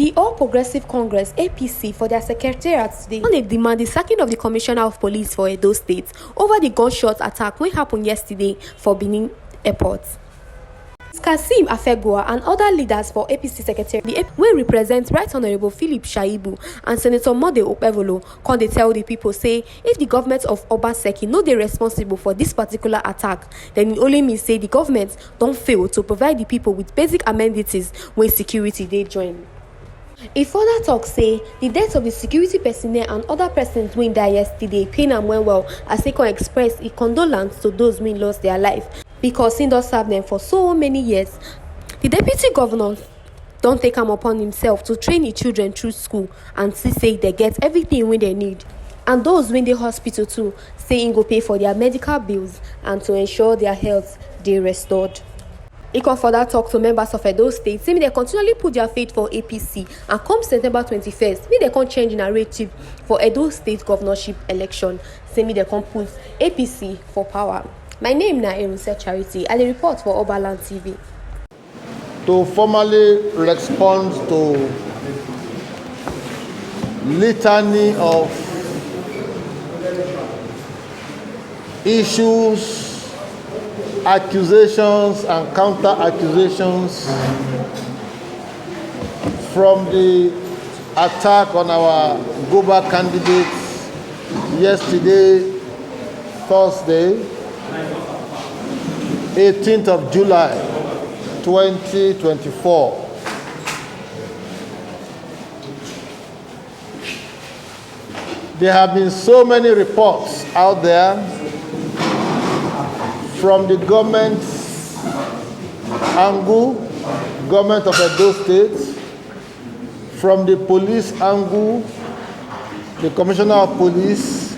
The All Progressive Congress (APC) for their secretariat today on a demand the sacking of the Commissioner of Police for Edo State over the gunshot attack wey happened yesterday for Benin Airport. Kasim Afegua and other leaders for APC Secretariat wey represent Right Honourable Philip Shaibu and Senator Mode Opevolo come dey tell the people say if the government of Obaseki no dey responsible for this particular attack, then it only means say the government don fail to provide the people with basic amenities wey security dey join. E further tok say the death of the security personnel and other persons wey die yesterday pain am well as e come express e condolence to those wey lost their life because e don serve them for so many years. The deputy governor don take am upon himself to train the children through school and see say they get everything wey they need, and those wey dey hospital too say im go pay for their medical bills and to ensure their health dey restored. E come further talk to members of Edo State say make dem continually put their faith for APC and come September 21st make dem come change narrative for Edo State governorship election. Say make dem come put APC for power. My name na Erunse Charity. I dey report for Oberland TV. To formally respond to litany of issues, accusations and counter-accusations from the attack on our Goba candidates yesterday, Thursday, 18th of July, 2024. There have been so many reports out there from the government angle, government of Edo State, from the police angle, the Commissioner of Police,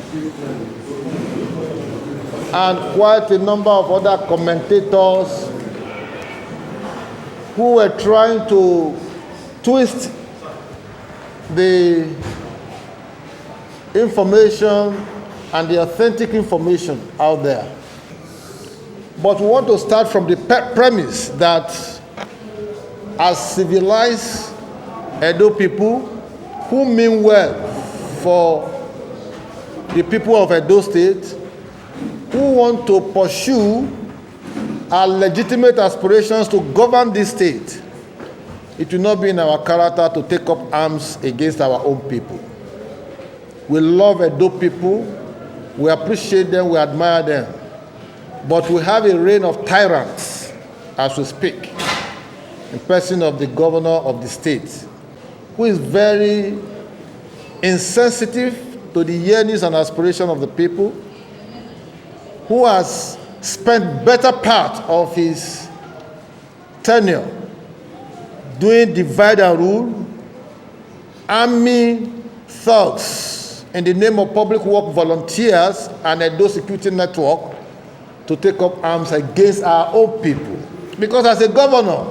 and quite a number of other commentators who were trying to twist the information and the authentic information out there. But we want to start from the premise that as civilized Edo people who mean well for the people of Edo State, who want to pursue our legitimate aspirations to govern this state, it will not be in our character to take up arms against our own people. We love Edo people, we appreciate them, we admire them. But we have a reign of tyrants as we speak, in person of the governor of the state, who is very insensitive to the yearnings and aspirations of the people, who has spent better part of his tenure doing divide and rule, arming thugs in the name of public work volunteers and Edo Security Network to take up arms against our own people. Because as a governor,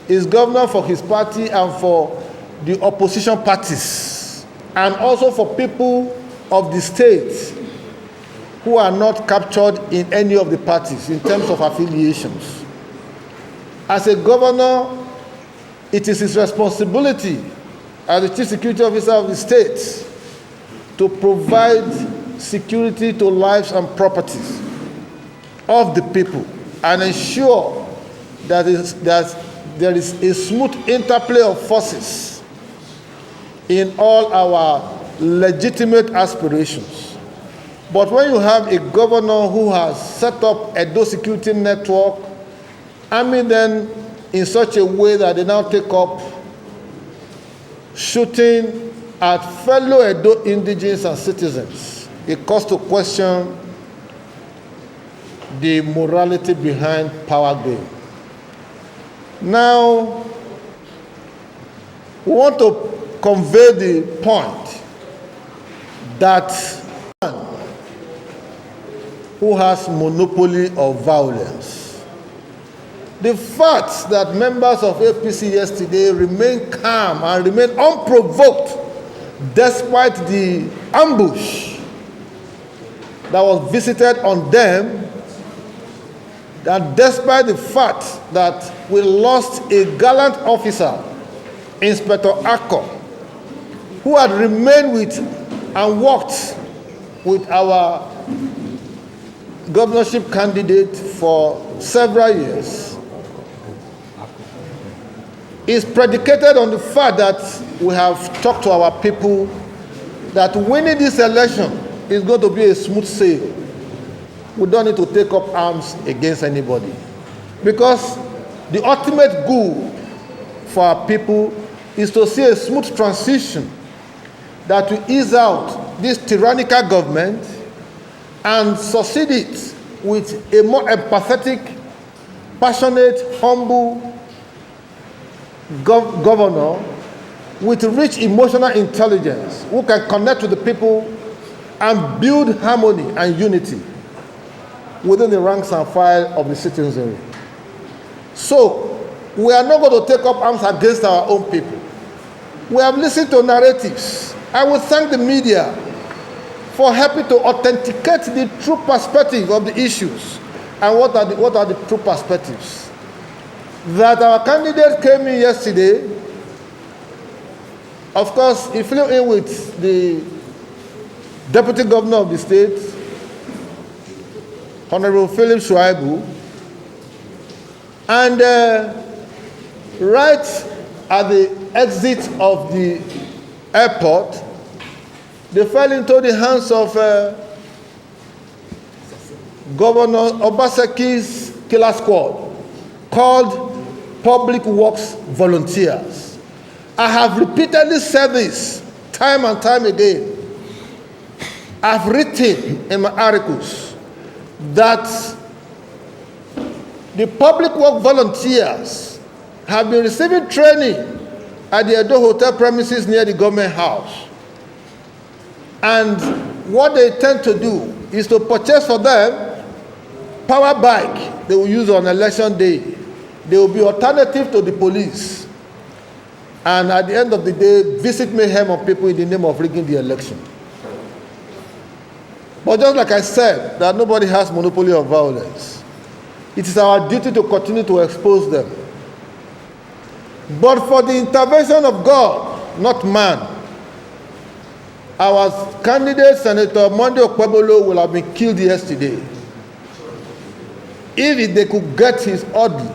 he's governor for his party and for the opposition parties, and also for people of the state who are not captured in any of the parties in terms of affiliations. As a governor, it is his responsibility as the chief security officer of the state to provide security to lives and properties of the people and ensure that there is a smooth interplay of forces in all our legitimate aspirations. But when you have a governor who has set up a Edo Security Network, arming them in such a way that they now take up shooting at fellow Edo indigenes and citizens, it calls to question the morality behind power game. Now, we want to convey the point that one who has monopoly of violence. The fact that members of APC yesterday remained calm and remained unprovoked despite the ambush that was visited on them, that despite the fact that we lost a gallant officer Inspector Akko, who had remained with and worked with our governorship candidate for several years, is predicated on the fact that we have talked to our people that winning this election is going to be a smooth sail. We don't need to take up arms against anybody. Because the ultimate goal for our people is to see a smooth transition that will ease out this tyrannical government and succeed it with a more empathetic, passionate, humble governor with rich emotional intelligence who can connect with the people and build harmony and unity within the ranks and file of the citizenry. So, we are not going to take up arms against our own people. We have listened to narratives. I will thank the media for helping to authenticate the true perspective of the issues. And what are the true perspectives? That our candidate came in yesterday. Of course, he flew in with the Deputy Governor of the state, Honorable Philip Shuaibu, and right at the exit of the airport, they fell into the hands of Governor Obaseki's killer squad called Public Works Volunteers. I have repeatedly said this time and time again. I've written in my articles that the public work volunteers have been receiving training at the Edo Hotel premises near the government house. And what they tend to do is to purchase for them power bike they will use on election day. They will be alternative to the police. And at the end of the day, visit mayhem on people in the name of rigging the election. But just like I said, that nobody has monopoly of violence. It is our duty to continue to expose them. But for the intervention of God, not man, our candidate, Senator Monday Okpebolo, will have been killed yesterday. If they could get his orderly,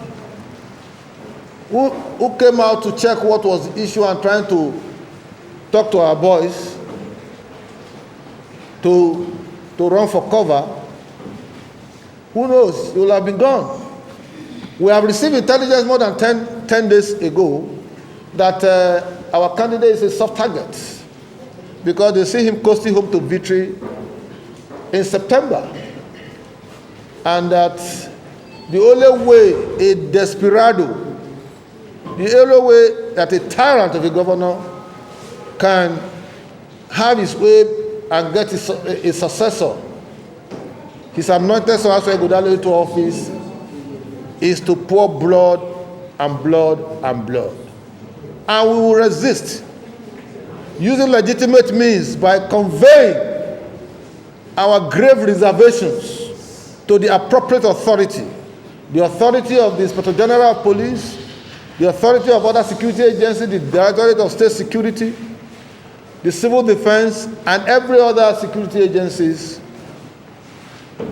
who came out to check what was the issue and trying to talk to our boys to run for cover, who knows, he will have been gone. We have received intelligence more than 10 days ago that our candidate is a soft target because they see him coasting home to victory in September. And that the only way a desperado, the only way that a tyrant of a governor can have his way and get a successor, his anointed son as well go into office, is to pour blood and blood and blood. And we will resist using legitimate means by conveying our grave reservations to the appropriate authority, the authority of the Inspector General of Police, the authority of other security agencies, the Directorate of State Security, the Civil Defense, and every other security agencies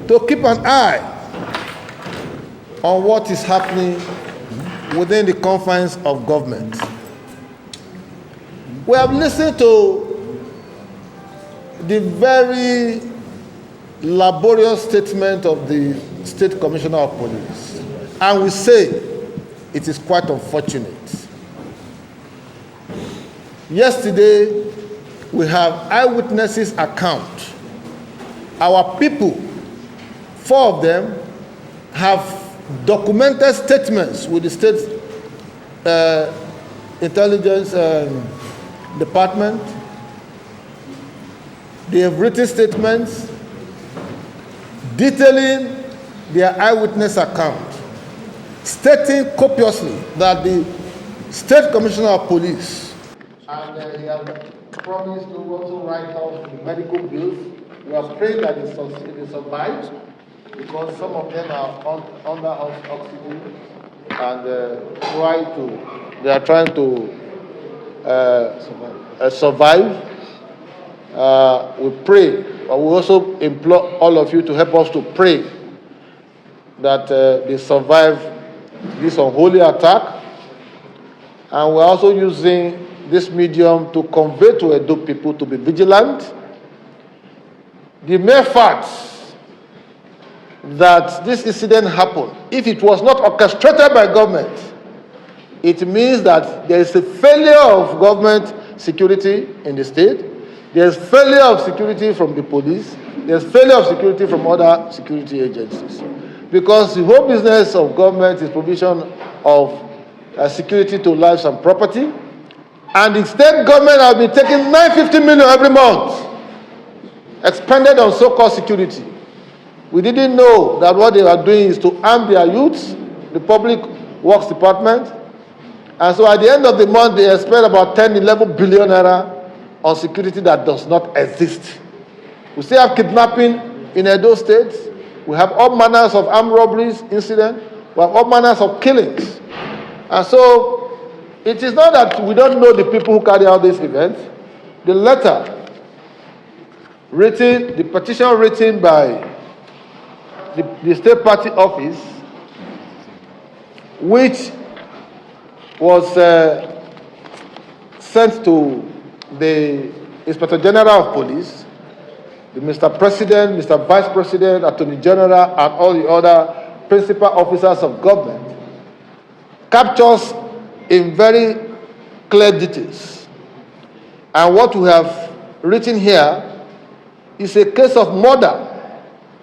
to keep an eye on what is happening within the confines of government. We have listened to the very laborious statement of the State Commissioner of Police, and we say it is quite unfortunate. Yesterday, we have eyewitnesses account. Our people, 4 of them, have documented statements with the state intelligence department. They have written statements detailing their eyewitness account, stating copiously that the State Commissioner of Police, and he has promised to also write off the medical bills. We are praying that they survive, because some of them are under oxygen and they are trying to survive. We pray, but we also implore all of you to help us to pray that they survive this unholy attack. And we're also using this medium to convey to Edo people to be vigilant. The mere fact that this incident happened, if it was not orchestrated by government, it means that there is a failure of government security in the state. There's failure of security from the police. There's failure of security from other security agencies. Because the whole business of government is provision of security to lives and property. And the state government has been taking 950 million every month, expended on so-called security. We didn't know that what they were doing is to arm their youths, the public works department. And so at the end of the month, they spent about 10, 11 billion naira on security that does not exist. We still have kidnapping in Edo State. We have all manners of armed robberies incidents. We have all manners of killings. And so it is not that we don't know the people who carry out this event. The letter written, the petition written by the state party office, which was sent to the Inspector General of Police, the Mr. President, Mr. Vice President, Attorney General, and all the other principal officers of government, captures in very clear details. And what we have written here is a case of murder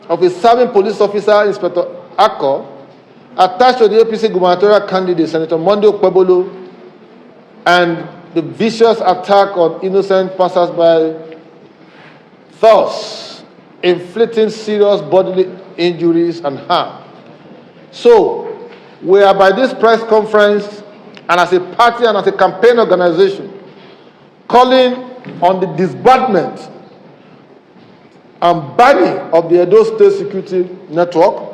of a serving police officer, Inspector Akko, attached to the APC gubernatorial candidate, Senator Monday Okpebolo, and the vicious attack on innocent passers-by, thus inflicting serious bodily injuries and harm. So, we are by this press conference, and as a party and as a campaign organization, calling on the disbandment and banning of the Edo State Security Network,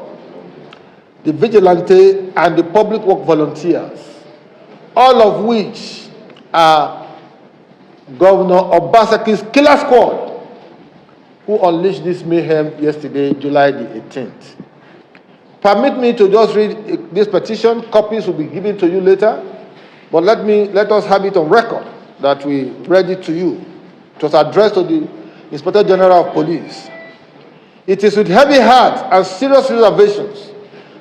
the vigilante, and the public work volunteers, all of which are Governor Obaseki's killer squad, who unleashed this mayhem yesterday, July the 18th. Permit me to just read this petition. Copies will be given to you later, but let us have it on record that we read it to you. It was addressed to the Inspector General of Police. It is with heavy heart and serious reservations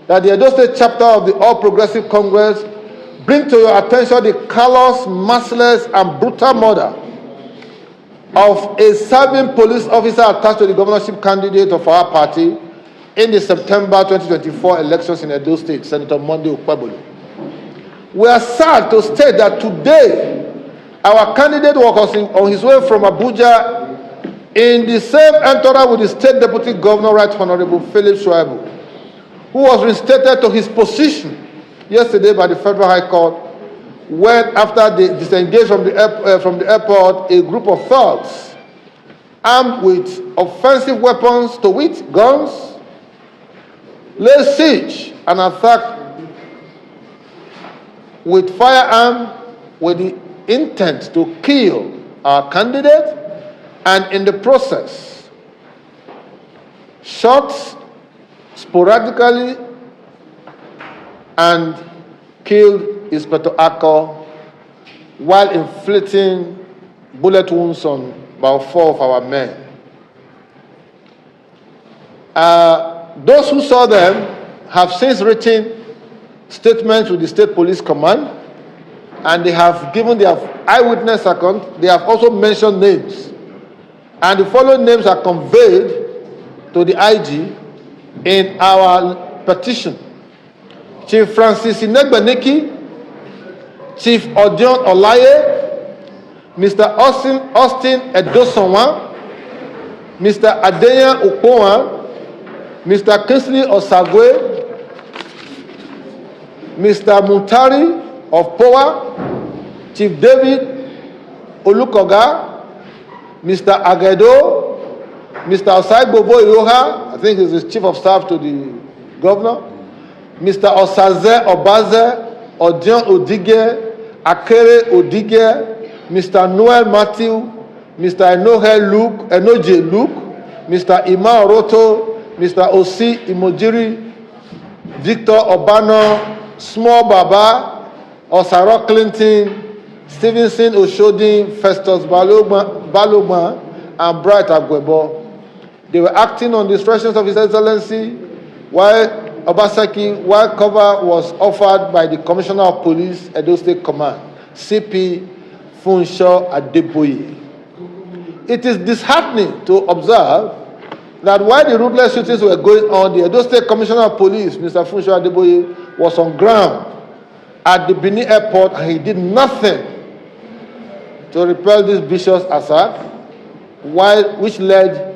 that the Edo State chapter of the All Progressive Congress bring to your attention the callous, merciless, and brutal murder of a serving police officer attached to the governorship candidate of our party in the September 2024 elections in Edo State, Senator Monday Okpebolo. We are sad to state that today, our candidate was on his way from Abuja in the same entourage with the State Deputy Governor, Right Honorable Philip Shuaibu, who was reinstated to his position yesterday by the Federal High Court, when, after they disengaged from the airport, a group of thugs armed with offensive weapons, to wit, guns, laid siege and attacked with firearm with the intent to kill our candidate, and in the process shot sporadically and killed Inspector Akko while inflicting bullet wounds on about 4 of our men. Those who saw them have since written statements with the State Police Command, and they have given their eyewitness account. They have also mentioned names, and the following names are conveyed to the IG in our petition: Chief Francis Inegbeniki, Chief Odion Olaye, Mr. Austin Edosonwa, Mr. Adeyan Okpoan, Mr. Kingsley Osagwe, Mr. Muntari of Power, Chief David Olukoga, Mr. Agedo, Mr. Osai Bobo Iroha, I think he's the Chief of Staff to the Governor, Mr. Osaze Obaze, Odion Odige, Akere Odige, Mr. Noel Matthew, Mr. Enoje Luke, Mr. Ima Oroto, Mr. Osi Imojiri, Victor Obano, Small Baba, Osaro Clinton, Stevenson Oshodin, Festus Balogba, and Bright Agwebo. They were acting on the instructions of His Excellency while cover was offered by the Commissioner of Police, Edo State Command, CP Funsho Adeboye. It is disheartening to observe that while the ruthless shootings were going on, the Edo State Commissioner of Police, Mr. Funsho Adeboye, was on ground at the Benin airport and he did nothing to repel this vicious attack, which led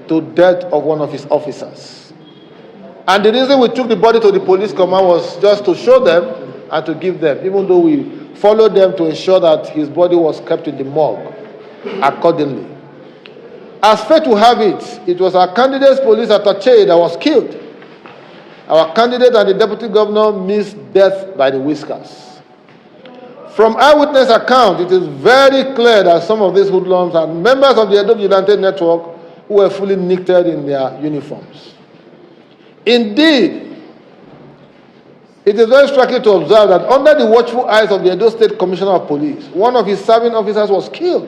to death of one of his officers. And the reason we took the body to the police command was just to show them and to give them, even though we followed them to ensure that his body was kept in the morgue accordingly. As fate will have it, it was our candidate's police attaché that was killed. Our candidate and the deputy governor missed death by the whiskers. From eyewitness account, it is very clear that some of these hoodlums are members of the Edo Vigilante network who were fully knitted in their uniforms. Indeed, it is very striking to observe that under the watchful eyes of the Edo State Commissioner of Police, one of his serving officers was killed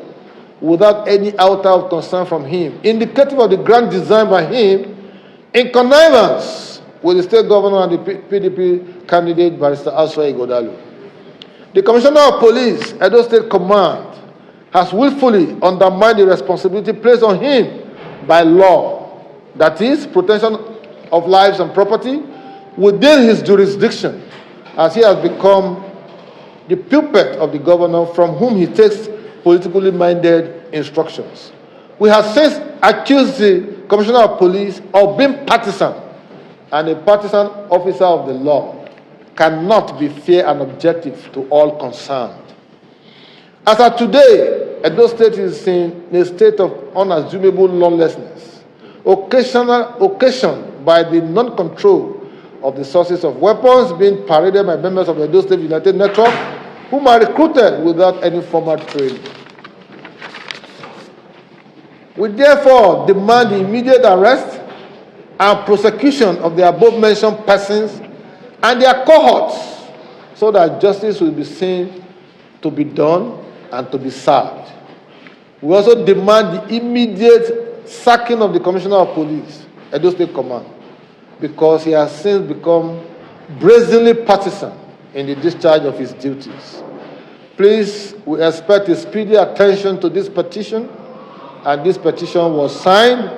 without any iota of concern from him, indicative of the grand design by him in connivance with the state governor and the PDP candidate, Barrister Aswa Ighodalo. The Commissioner of Police, Edo State Command, has willfully undermined the responsibility placed on him by law, that is, protection of lives and property within his jurisdiction, as he has become the puppet of the governor from whom he takes politically minded instructions. We have since accused the Commissioner of Police of being partisan, and a partisan officer of the law cannot be fair and objective to all concerned. As of today, Edo State is in a state of unassumable lawlessness, occasioned by the non-control of the sources of weapons being paraded by members of the Edo State United Network, whom are recruited without any formal training. We therefore demand the immediate arrest and prosecution of the above-mentioned persons and their cohorts, so that justice will be seen to be done and to be served. We also demand the immediate sacking of the Commissioner of Police, Edo State Command, because he has since become brazenly partisan in the discharge of his duties. Please, we expect a speedy attention to this petition, and this petition was signed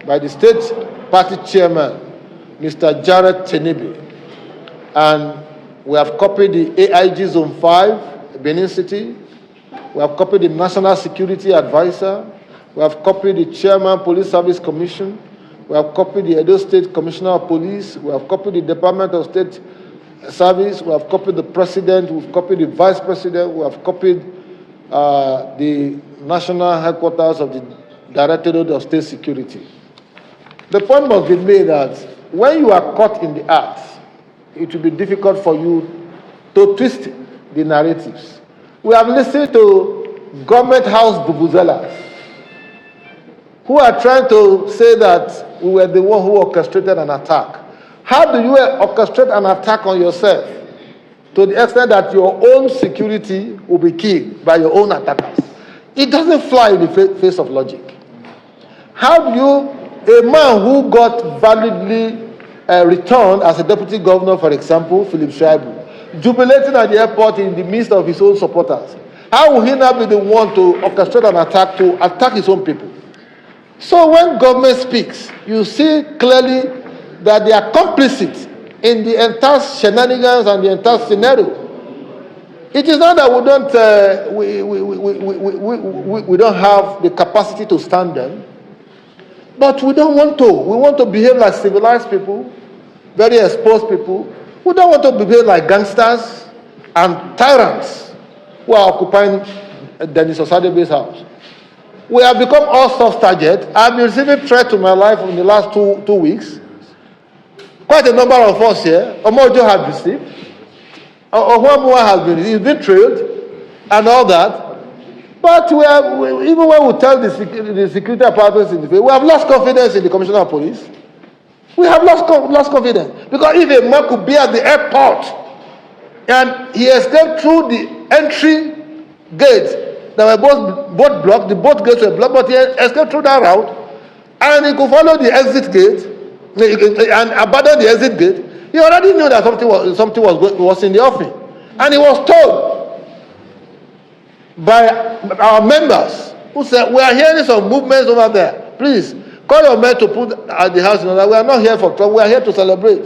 by the state party chairman, Mr. Jared Tenebe, and we have copied the AIG Zone 5, Benin City. We have copied the National Security Advisor. We have copied the Chairman, Police Service Commission. We have copied the Edo State Commissioner of Police. We have copied the Department of State Service. We have copied the President. We've copied the Vice President. We have copied the National Headquarters of the Directorate of State Security. The point must be made that when you are caught in the act, it will be difficult for you to twist the narratives. We have listened to government house vuvuzelas who are trying to say that we were the one who orchestrated an attack. How do you orchestrate an attack on yourself to the extent that your own security will be killed by your own attackers? It doesn't fly in the face of logic. How do you, a man who got validly returned as a deputy governor, for example, Philip Shaibu, jubilating at the airport in the midst of his own supporters, how will he now be the one to orchestrate an attack to attack his own people? So when government speaks, you see clearly that they are complicit in the entire shenanigans and the entire scenario. It is not that we don't have the capacity to stand them, but we don't want to. We want to behave like civilized people, very exposed people. We don't want to behave like gangsters and tyrants who are occupying Dennis Osadebe's house. We have become all soft target. I've been receiving threats to my life in the last two weeks. Quite a number of us here. Omojo has received. Ohuamua has been trailed and all that. But even when we tell the security apparatus in the field, we have lost confidence in the Commissioner of Police. We have lost confidence. Because if a man could be at the airport and he escaped through the entry gates that were both blocked, both gates were blocked, but he escaped through that route, and he could follow the exit gate and abandon the exit gate, he already knew that something was in the offing. And he was told by our members who said, we are hearing some movements over there. Please, call your men to put at the house in order. We are not here for trouble. We are here to celebrate.